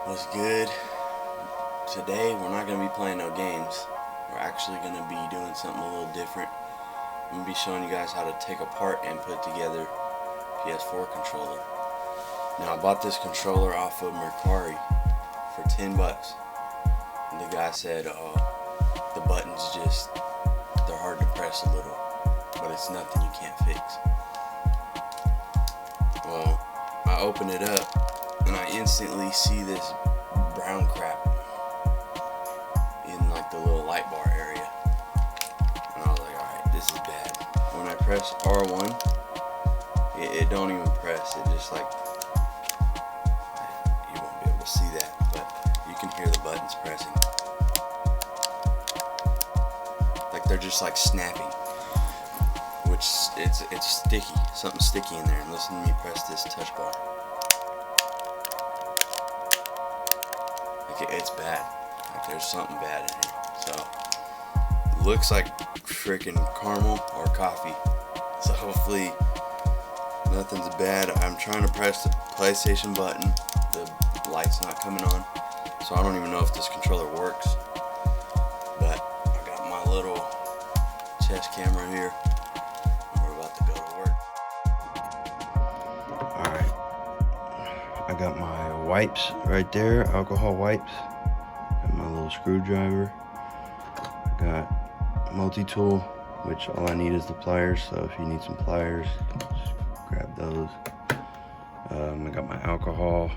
What's good? Today we're not going to be playing no games. We're actually going to be doing something a little different. I'm going to be showing you guys how to take apart and put together PS4 controller. Now I bought this controller off of Mercari for 10 bucks. And the guy said the buttons they're hard to press a little, but it's nothing you can't fix. Well, I open it up and I instantly see this brown crap in like the little light bar area. And I was like, alright, this is bad. When I press R1, it don't even press. It just like, you won't be able to see that, but you can hear the buttons pressing. Like they're just like snapping. Which it's sticky. Something's sticky in there. And listen to me press this touch bar. Like it's bad. Like there's something bad in here. So looks like freaking caramel or coffee. So hopefully nothing's bad. I'm trying to press the PlayStation button. The light's not coming on. So I don't even know if this controller works. But I got my little chest camera here. I got my wipes right there, alcohol wipes. Got my little screwdriver. Got multi-tool, which all I need is the pliers. So if you need some pliers, just grab those. I got my alcohol.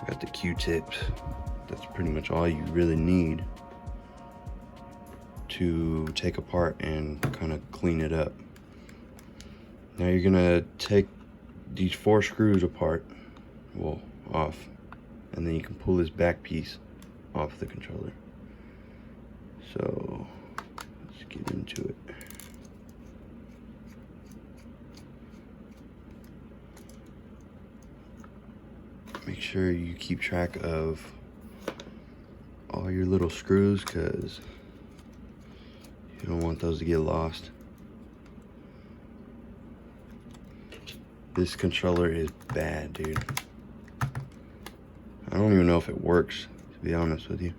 I got the Q-tips. That's pretty much all you really need to take apart and kind of clean it up. Now you're gonna take these 4 screws apart. Well, off, and then you can pull this back piece off the controller. So let's get into it. Make sure you keep track of all your little screws, because you don't want those to get lost. This controller is bad, dude. I don't even know if it works, to be honest with you.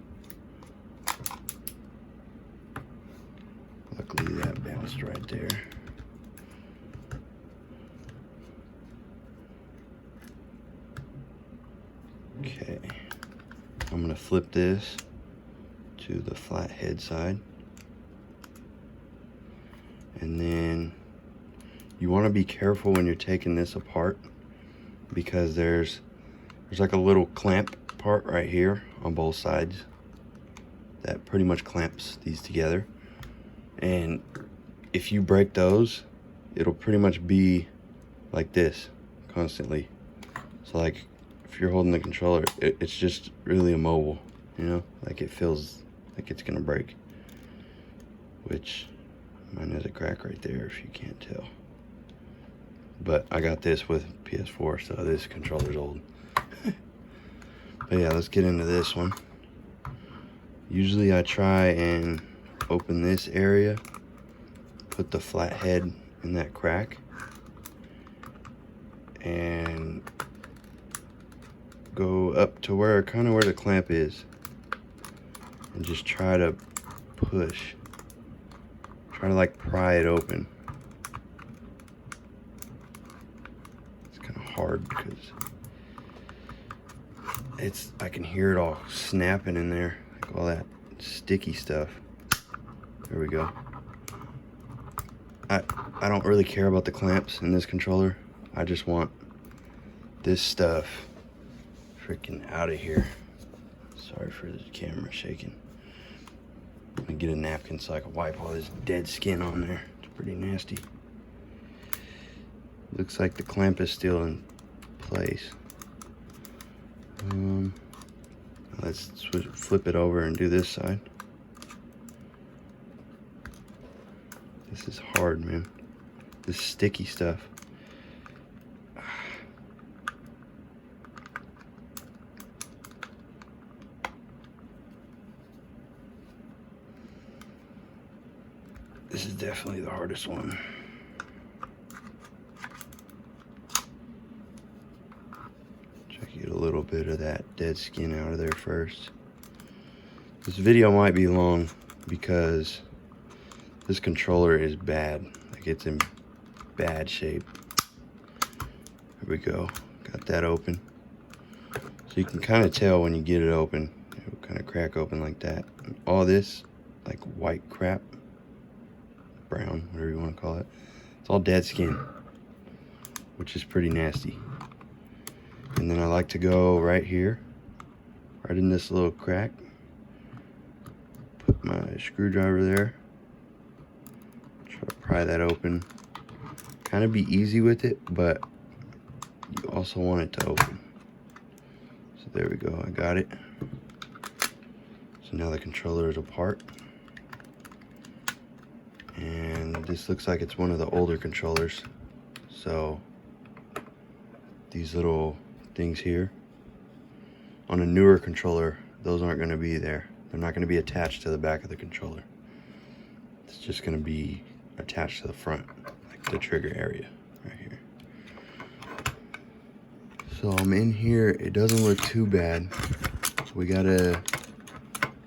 Luckily that bounced right there. Okay, I'm gonna flip this to the flat head side. And then you wanna be careful when you're taking this apart, because there's like a little clamp part right here on both sides that pretty much clamps these together. And if you break those, it'll pretty much be like this constantly. So like if you're holding the controller, it's just really immobile, you know? Like it feels like it's gonna break. Which mine has a crack right there if you can't tell. But I got this with PS4, so this controller's old. But yeah, let's get into this one. Usually I try and open this area, put the flat head in that crack, and go up to where the clamp is, and just try to push. Try to like pry it open. It's kind of hard because I can hear it all snapping in there, like all that sticky stuff. There we go. I don't really care about the clamps in this controller. I just want this stuff freaking out of here. Sorry for the camera shaking. I'm gonna get a napkin so I can wipe all this dead skin on there. It's pretty nasty. Looks like the clamp is still in place. Let's flip it over and do this side. This is hard, man. This sticky stuff. This is definitely the hardest one. Try to get a little bit of that that dead skin out of there first. This video might be long because this controller is bad. Like, it's in bad shape. There we go. Got that open. So you can kind of tell when you get it open. It'll kind of crack open like that. And all this, like white crap, brown, whatever you want to call it, it's all dead skin, which is pretty nasty. And then I like to go right here, right in this little crack, put my screwdriver there, try to pry that open. Kind of be easy with it, but you also want it to open. So there we go, I got it. So now the controller is apart. And this looks like it's one of the older controllers. So these little things here, on a newer controller, those aren't going to be there. They're not going to be attached to the back of the controller. It's just going to be attached to the front, like the trigger area right here. So I'm in here. It doesn't look too bad. We gotta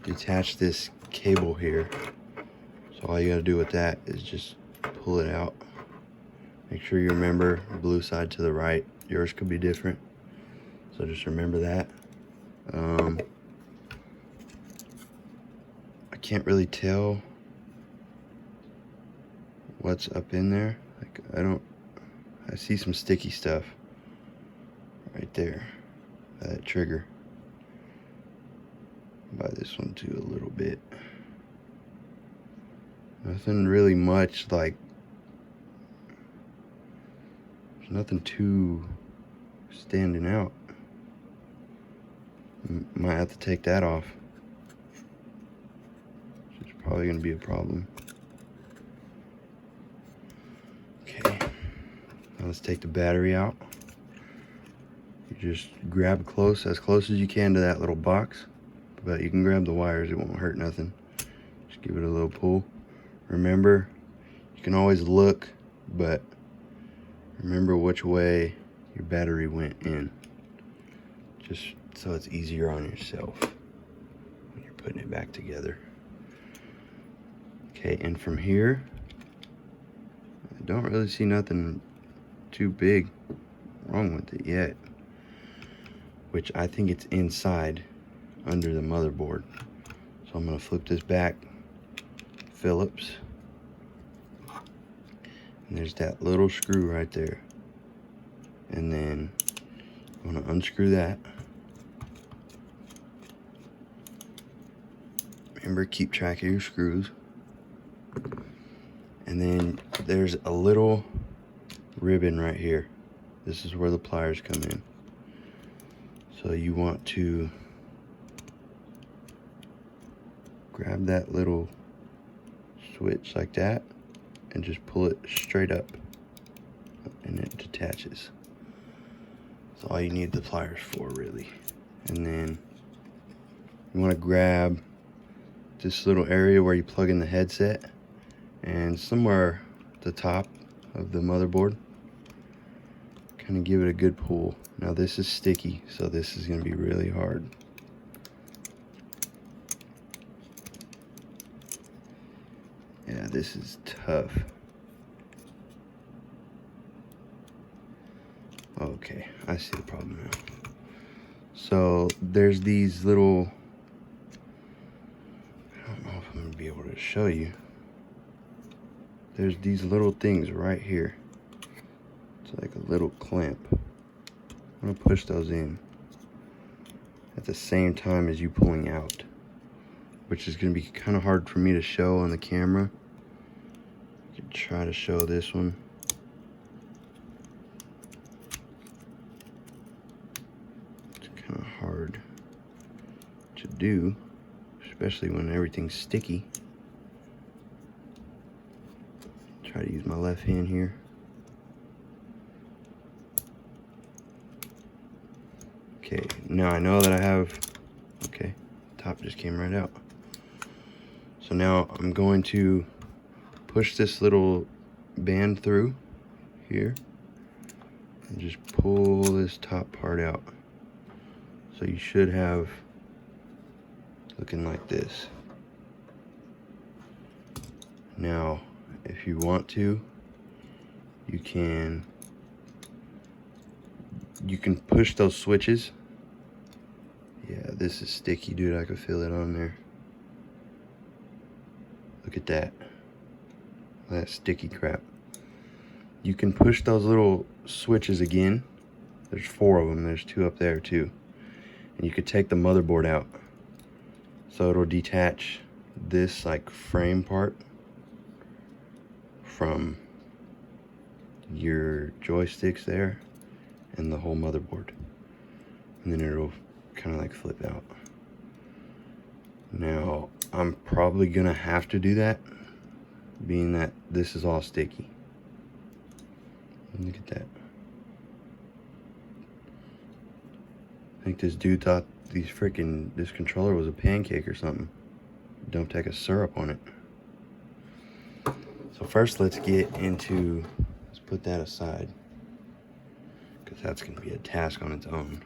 detach this cable here. So all you gotta do with that is just pull it out. Make sure you remember blue side to the right. Yours could be different, so just remember that. I can't really tell what's up in there. Like, I see some sticky stuff right there, that trigger. By this one too a little bit. Nothing really much, like, there's nothing too standing out. Might have to take that off, which is probably going to be a problem. Okay, now let's take the battery out. You just grab as close as you can to that little box, but you can grab the wires, it won't hurt nothing. Just give it a little pull. Remember, you can always look, but remember which way your battery went in, just so it's easier on yourself when you're putting it back together. Okay, and from here, I don't really see nothing too big wrong with it yet, which I think it's inside under the motherboard. So I'm going to flip this back, Phillips, and there's that little screw right there, and then I'm going to unscrew that. Remember, keep track of your screws. And then there's a little ribbon right here. This is where the pliers come in. So you want to grab that little switch like that and just pull it straight up and it detaches. That's all you need the pliers for, really. And then you want to grab this little area where you plug in the headset, and somewhere at the top of the motherboard, kind of give it a good pull. Now this is sticky, so this is going to be really hard. Yeah, this is tough. Okay, I see the problem now. So there's these little, I don't know if I'm going to be able to show you. There's these little things right here. It's like a little clamp. I'm going to push those in at the same time as you pulling out, which is going to be kind of hard for me to show on the camera. I can try to show this one. It's kind of hard to do, especially when everything's sticky. Try to use my left hand here. Okay, now I know that I have, okay, top just came right out. So now I'm going to push this little band through here and just pull this top part out. So you should have looking like this. Now, if you want to, you can push those switches. Yeah, this is sticky, dude. I can feel it on there. Look at that. That sticky crap. You can push those little switches again. There's 4 of them. There's 2 up there too. And you could take the motherboard out. So it'll detach this like frame part from your joysticks there and the whole motherboard. And then it'll kind of like flip out. Now, I'm probably gonna have to do that, being that this is all sticky. Look at that. I think this dude thought this controller was a pancake or something. Don't take a syrup on it. So first let's put that aside, because that's gonna be a task on its own.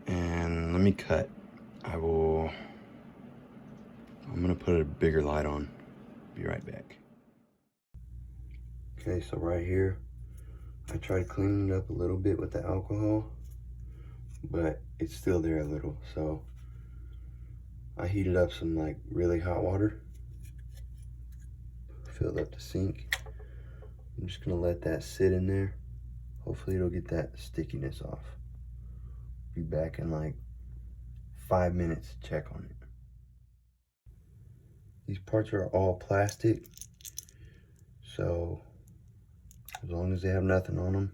And let me cut. I'm gonna put a bigger light on. Be right back. Okay, so right here, I tried cleaning it up a little bit with the alcohol, but it's still there a little. So I heated up some like really hot water, filled up the sink. I'm just gonna let that sit in there. Hopefully it'll get that stickiness off. Be back in like 5 minutes to check on it. These parts are all plastic, so as long as they have nothing on them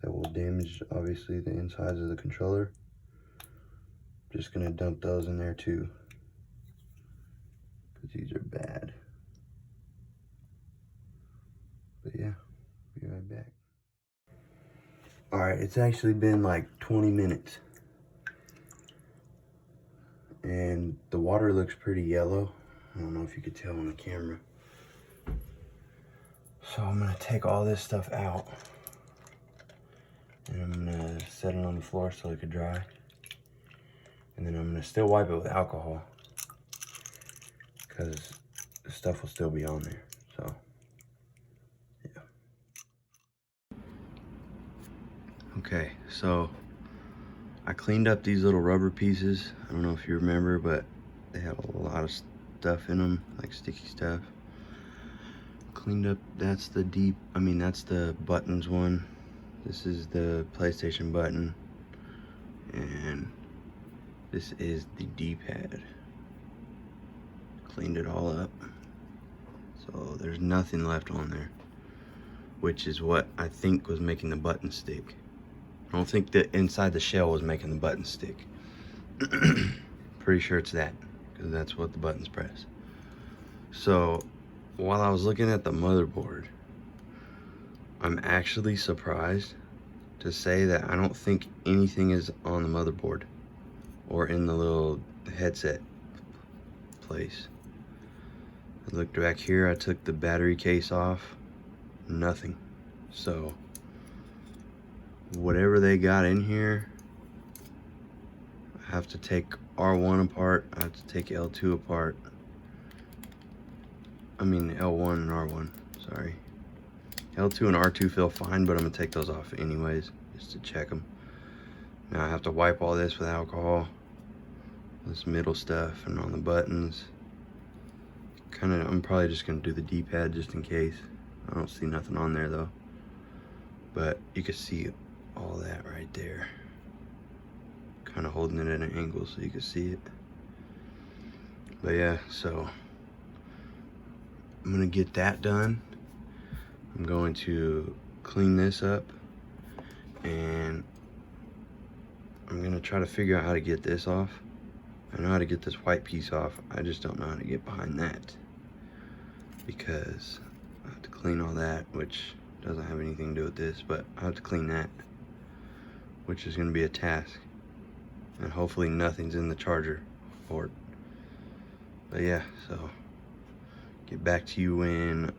that will damage obviously the insides of the controller, I'm just gonna dump those in there too, because these are bad. But yeah, be right back. All right, it's actually been like 20 minutes. And the water looks pretty yellow. I don't know if you could tell on the camera. So I'm gonna take all this stuff out. And I'm gonna set it on the floor so it could dry. And then I'm gonna still wipe it with alcohol, because the stuff will still be on there, so. Okay, so I cleaned up these little rubber pieces. I don't know if you remember, but they had a lot of stuff in them, like sticky stuff. Cleaned up, that's the buttons one. This is the PlayStation button. And this is the D-pad. Cleaned it all up. So there's nothing left on there, which is what I think was making the button stick. I don't think the inside the shell was making the button stick. Pretty sure it's that, because that's what the buttons press. So while I was looking at the motherboard, I'm actually surprised to say that I don't think anything is on the motherboard or in the little headset place. I looked back here, I took the battery case off, nothing. So whatever they got in here, I have to take R1 apart, I have to take L2 apart. I mean L1 and R1, sorry. L2 and R2 feel fine, but I'm gonna take those off anyways, just to check them. Now I have to wipe all this with alcohol, this middle stuff, and on the buttons. I'm probably just gonna do the D-pad just in case. I don't see nothing on there though. But you can see all that right there. Kind of holding it at an angle so you can see it. But yeah, so I'm gonna get that done. I'm going to clean this up, and I'm gonna try to figure out how to get this off. I know how to get this white piece off, I just don't know how to get behind that, because I have to clean all that, which doesn't have anything to do with this, but I have to clean that, which is gonna be a task. And hopefully nothing's in the charger port. But yeah, so get back to you when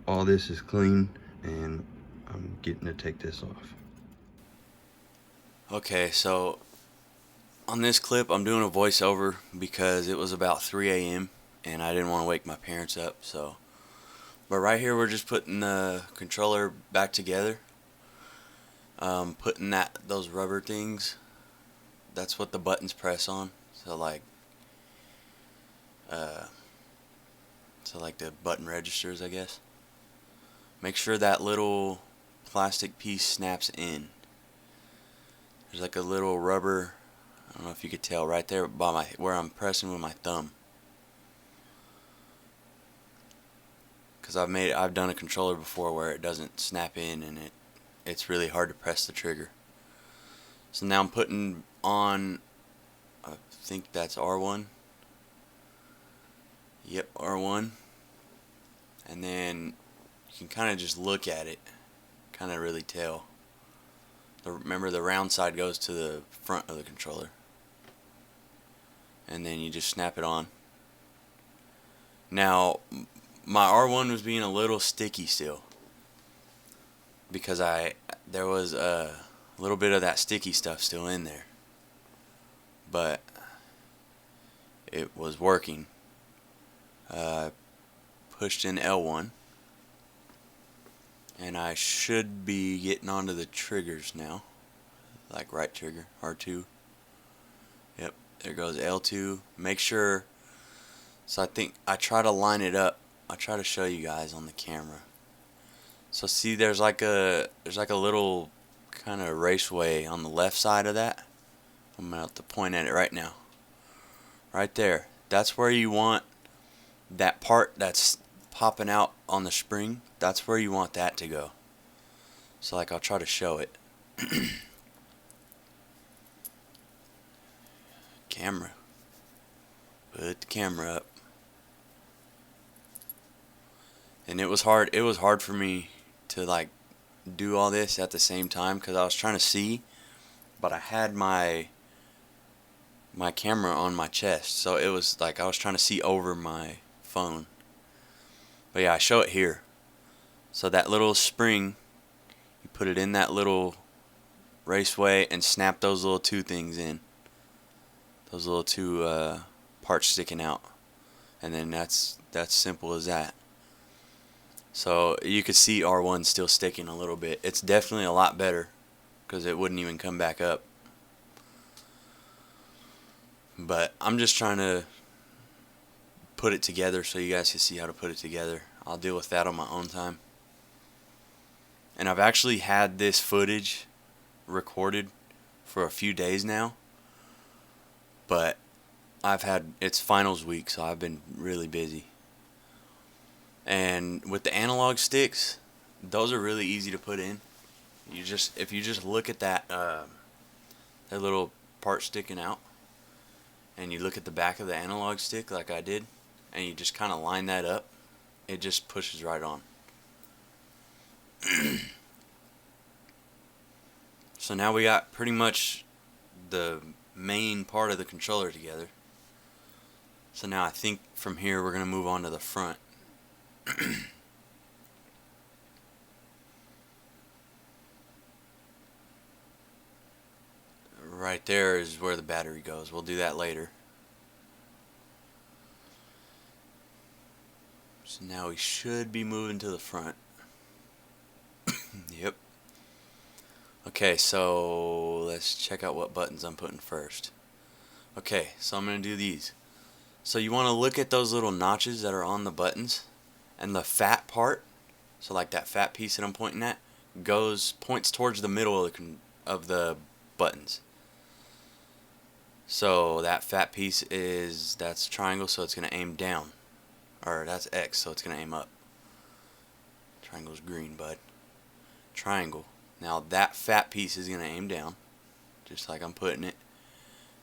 all this is clean and I'm getting to take this off. Okay, so on this clip, I'm doing a voiceover because it was about 3 a.m. and I didn't want to wake my parents up. But right here, we're just putting the controller back together. Putting those rubber things. That's what the buttons press on. Uh, so like the button registers, I guess. Make sure that little plastic piece snaps in. There's like a little rubber. I don't know if you could tell right there by where I'm pressing with my thumb. Because I've done a controller before where it doesn't snap in and it's really hard to press the trigger. So now I'm putting on, I think that's R1. Yep, R1. And then you can kind of just look at it, kind of really tell. Remember, the round side goes to the front of the controller. And then you just snap it on. Now, my R1 was being a little sticky still, because there was a little bit of that sticky stuff still in there, but it was working. Pushed in L1, and I should be getting onto the triggers now, like right trigger, R2. Yep, there goes L2. Make sure. So I think I try to line it up. I try to show you guys on the camera. So see, there's like a little kind of raceway on the left side of that. I'm about to point at it right now. Right there. That's where you want that part that's popping out on the spring. That's where you want that to go. So like, I'll try to show it. Camera. Put the camera up. And it was hard. It was hard for me to like do all this at the same time because I was trying to see, but I had my camera on my chest, so it was like I was trying to see over my phone. But yeah, I show it here. So that little spring, you put it in that little raceway and snap those little two things in. Those little two parts sticking out, and then that's simple as that. So you could see R1 still sticking a little bit. It's definitely a lot better because it wouldn't even come back up. But I'm just trying to put it together so you guys can see how to put it together. I'll deal with that on my own time. And I've actually had this footage recorded for a few days now. But it's finals week, so I've been really busy. And with the analog sticks, those are really easy to put in. If you just look at that little part sticking out, and you look at the back of the analog stick like I did, and you just kind of line that up, it just pushes right on. So now we got pretty much the main part of the controller together. So now I think from here we're going to move on to the front. Right there is where the battery goes. We'll do that later. So now we should be moving to the front. Yep. Okay, so let's check out what buttons I'm putting first. Okay, so I'm going to do these. So you want to look at those little notches that are on the buttons, and the fat part, so like that fat piece that I'm pointing at, points towards the middle of the buttons. So that fat piece that's triangle, so it's going to aim down. Or that's X, so it's going to aim up. Triangle's green, bud. Triangle. Now that fat piece is going to aim down, just like I'm putting it.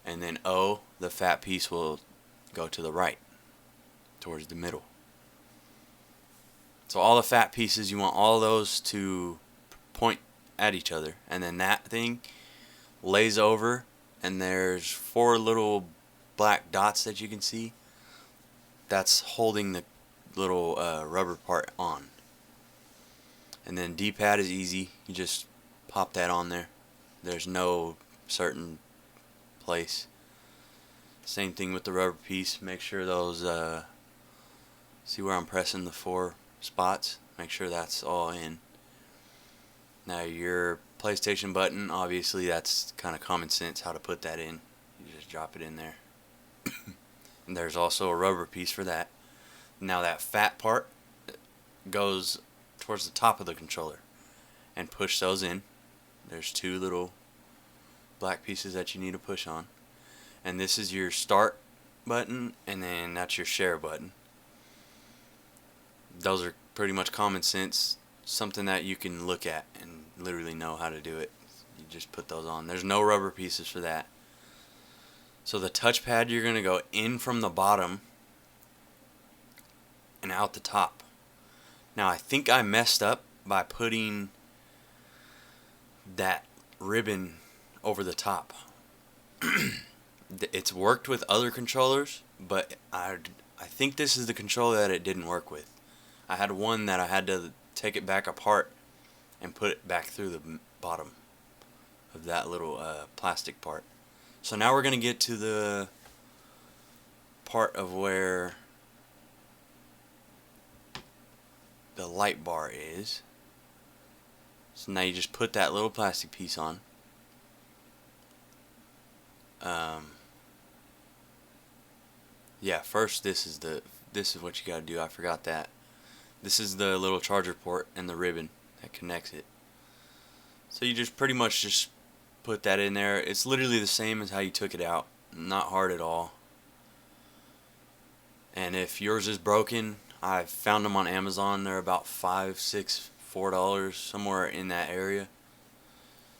And then O, the fat piece will go to the right, towards the middle. So all the fat pieces, you want all those to point at each other. And then that thing lays over, and there's 4 little black dots that you can see. That's holding the little rubber part on. And then D-pad is easy. You just pop that on there. There's no certain place. Same thing with the rubber piece. Make sure those, see where I'm pressing the 4 spots? Make sure that's all in. Now your PlayStation button, obviously that's kind of common sense how to put that in. You just drop it in there. And there's also a rubber piece for that. Now that fat part goes towards the top of the controller, and push those in. There's 2 little black pieces that you need to push on. And this is your start button, and then that's your share button. Those are pretty much common sense, something that you can look at and literally know how to do it. You just put those on. There's no rubber pieces for that. So the touchpad, you're going to go in from the bottom and out the top. Now I think I messed up by putting that ribbon over the top. It's worked with other controllers, but I think this is the controller that it didn't work with. I had one that I had to take it back apart and put it back through the bottom of that little plastic part. So now we're going to get to the part of where the light bar is. So now you just put that little plastic piece on. Yeah, first this is what you gotta do. I forgot that. This is the little charger port and the ribbon that connects it. So you just pretty much just put that in there. It's literally the same as how you took it out. Not hard at all. And if yours is broken, I found them on Amazon. They're about $5, $6, $4, somewhere in that area.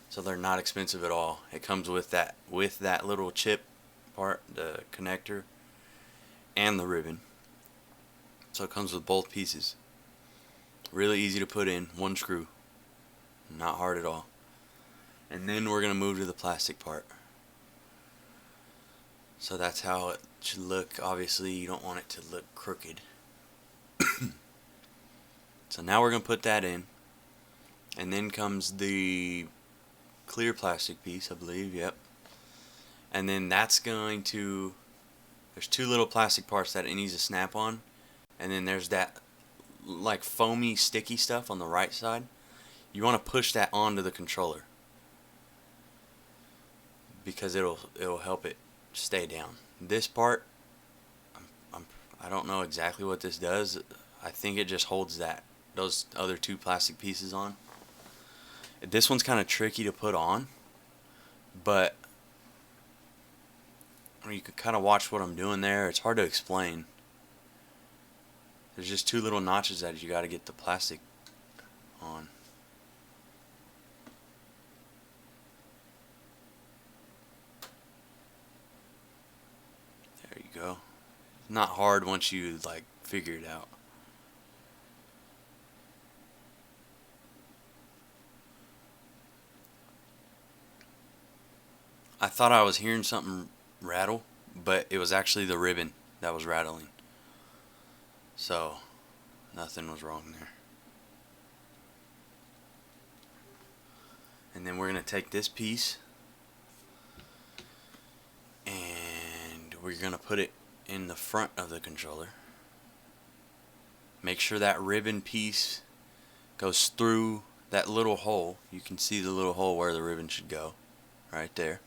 So they're not expensive at all. It comes with that little chip part, the connector, and the ribbon. So it comes with both pieces. Really easy to put in, 1 screw. Not hard at all. And then we're going to move to the plastic part. So that's how it should look. Obviously you don't want it to look crooked. So now we're going to put that in. And then comes the clear plastic piece, I believe, yep. And then that's going to, there's 2 little plastic parts that it needs to snap on. And then there's that like foamy sticky stuff on the right side. You want to push that onto the controller, because it'll help it stay down. This part, I don't know exactly what this does. I think it just holds those other 2 plastic pieces on. This one's kind of tricky to put on, but you can kind of watch what I'm doing there. It's hard to explain. There's just 2 little notches that you got to get the plastic on. There you go. Not hard once you like figure it out. I thought I was hearing something rattle, but it was actually the ribbon that was rattling. So, nothing was wrong there. And then we're going to take this piece and we're going to put it in the front of the controller. Make sure that ribbon piece goes through that little hole. You can see the little hole where the ribbon should go, right there.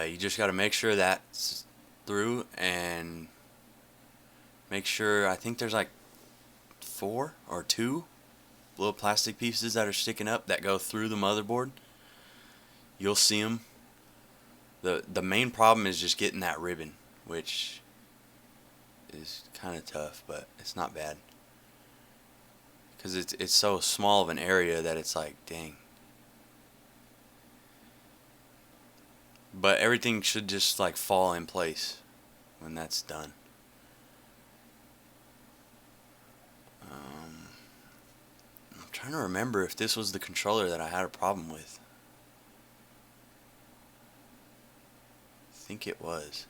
You just got to make sure that's through, and make sure, I think there's like 4 or 2 little plastic pieces that are sticking up that go through the motherboard. You'll see them. The main problem is just getting that ribbon, which is kind of tough, but it's not bad, because it's so small of an area that it's like, dang. But everything should just like fall in place when that's done. I'm trying to remember if this was the controller that I had a problem with. I think it was.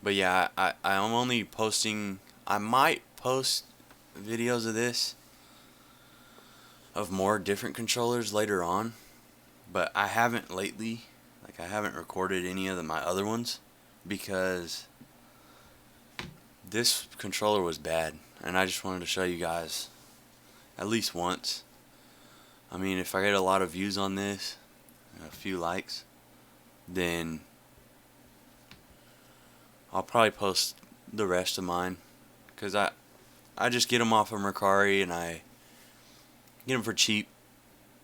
But yeah, I'm only posting, I might post videos of this of more different controllers later on, but I haven't lately. Like, I haven't recorded any of my other ones because this controller was bad, and I just wanted to show you guys at least once. I mean, if I get a lot of views on this, a few likes, then I'll probably post the rest of mine, because I just get them off of Mercari, and I get them for cheap,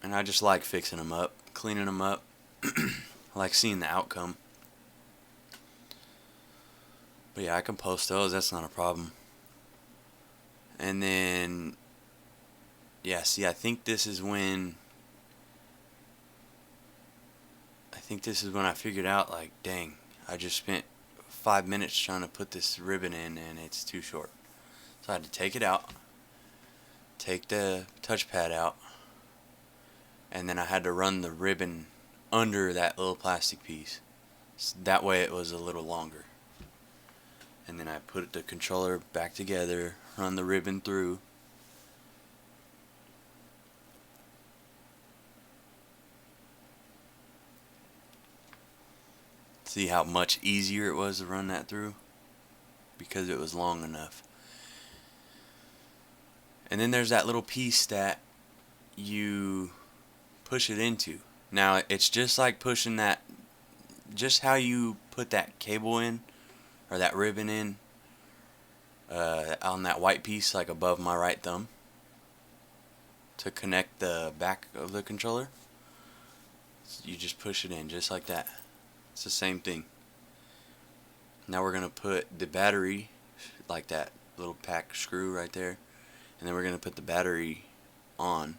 and I just like fixing them up, cleaning them up. I like seeing the outcome. But yeah, I can post those, that's not a problem. And then, yeah, see, I think this is when I figured out, like, dang, I just spent 5 minutes trying to put this ribbon in, and it's too short. So I had to take it out, take the touchpad out, and then I had to run the ribbon under that little plastic piece. So that way it was a little longer. And then I put the controller back together, run the ribbon through. See how much easier it was to run that through? Because it was long enough. And then there's that little piece that you push it into. Now, it's just like pushing that, just how you put that cable in, or that ribbon in, on that white piece, like above my right thumb, to connect the back of the controller. You just push it in, just like that. It's the same thing. Now we're going to put the battery, like that little pack screw right there, and then we're going to put the battery on,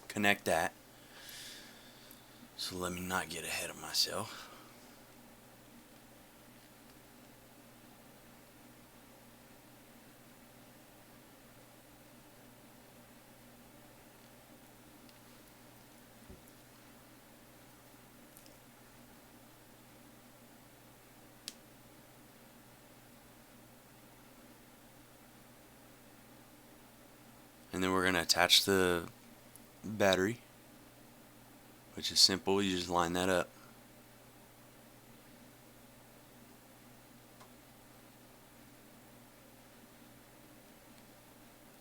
connect that. So let me not get ahead of myself. And then we're going to attach the battery, which is simple. You just line that up.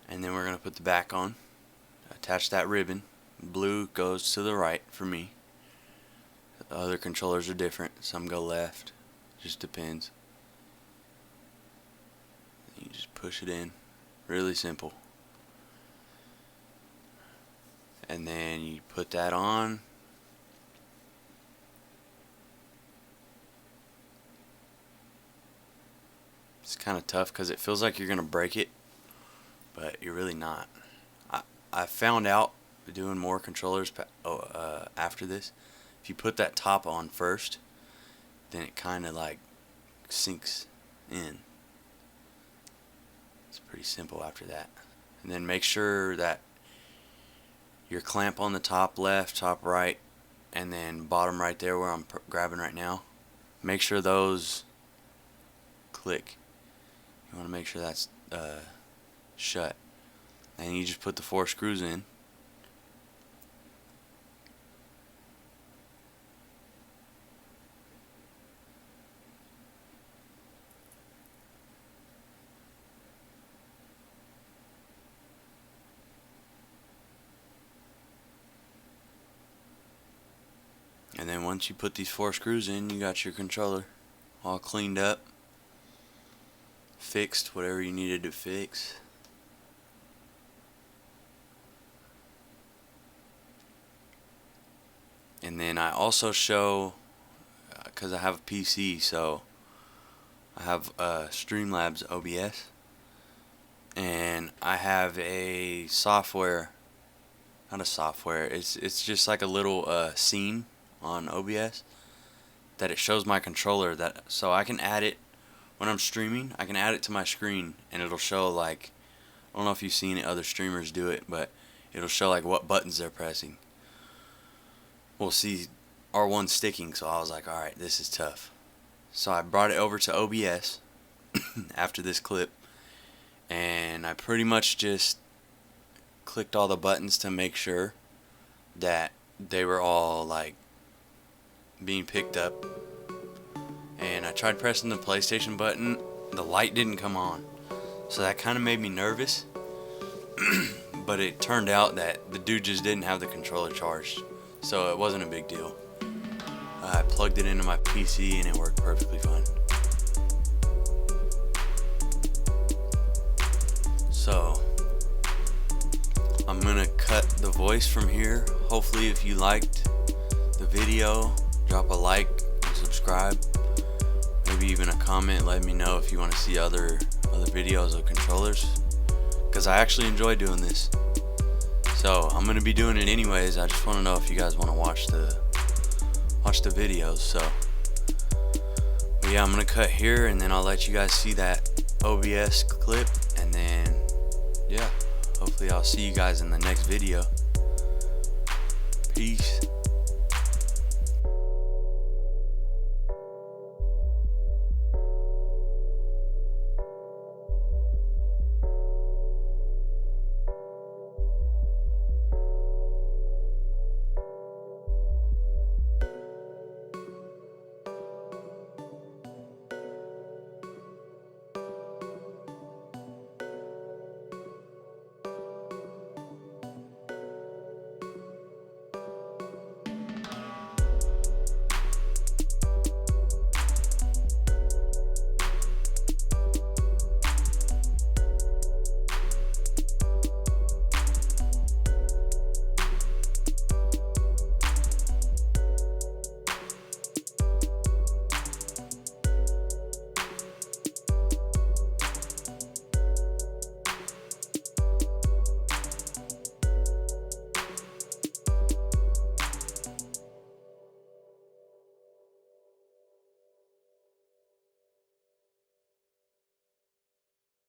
And then we're going to put the back on, attach that ribbon. Blue goes to the right for me. The other controllers are different. Some go left. Just depends. You just push it in. Really simple. And then you put that on. It's kind of tough because it feels like you're going to break it, but you're really not. I found out doing more controllers after this, if you put that top on first, then it kind of like sinks in. It's pretty simple after that. And then make sure that your clamp on the top left, top right, and then bottom right there where I'm grabbing right now, make sure those click. You want to make sure that's shut. And you just put the 4 screws in. And then once you put these 4 screws in, you got your controller all cleaned up, fixed whatever you needed to fix. And then I also show, because I have a PC, so I have Streamlabs OBS, and I have a software, not a software, it's just like a little scene on OBS that it shows my controller, that so I can add it when I'm streaming. I can add it to my screen and it'll show, like, I don't know if you've seen other streamers do it, but it'll show like what buttons they're pressing. Well, see, R1's sticking, so I was like, alright, this is tough. So I brought it over to OBS after this clip, and I pretty much just clicked all the buttons to make sure that they were all like being picked up, and I tried pressing the PlayStation button. The light didn't come on, so that kind of made me nervous. But it turned out that the dude just didn't have the controller charged, so it wasn't a big deal. I plugged it into my PC and it worked perfectly fine. So I'm gonna cut the voice from here. Hopefully, if you liked the video, drop a like and subscribe. Maybe even a comment. Let me know if you want to see other videos of controllers, because I actually enjoy doing this. So I'm gonna be doing it anyways. I just want to know if you guys want to watch the videos. So, but yeah, I'm gonna cut here and then I'll let you guys see that OBS clip, and then yeah, hopefully I'll see you guys in the next video. Peace.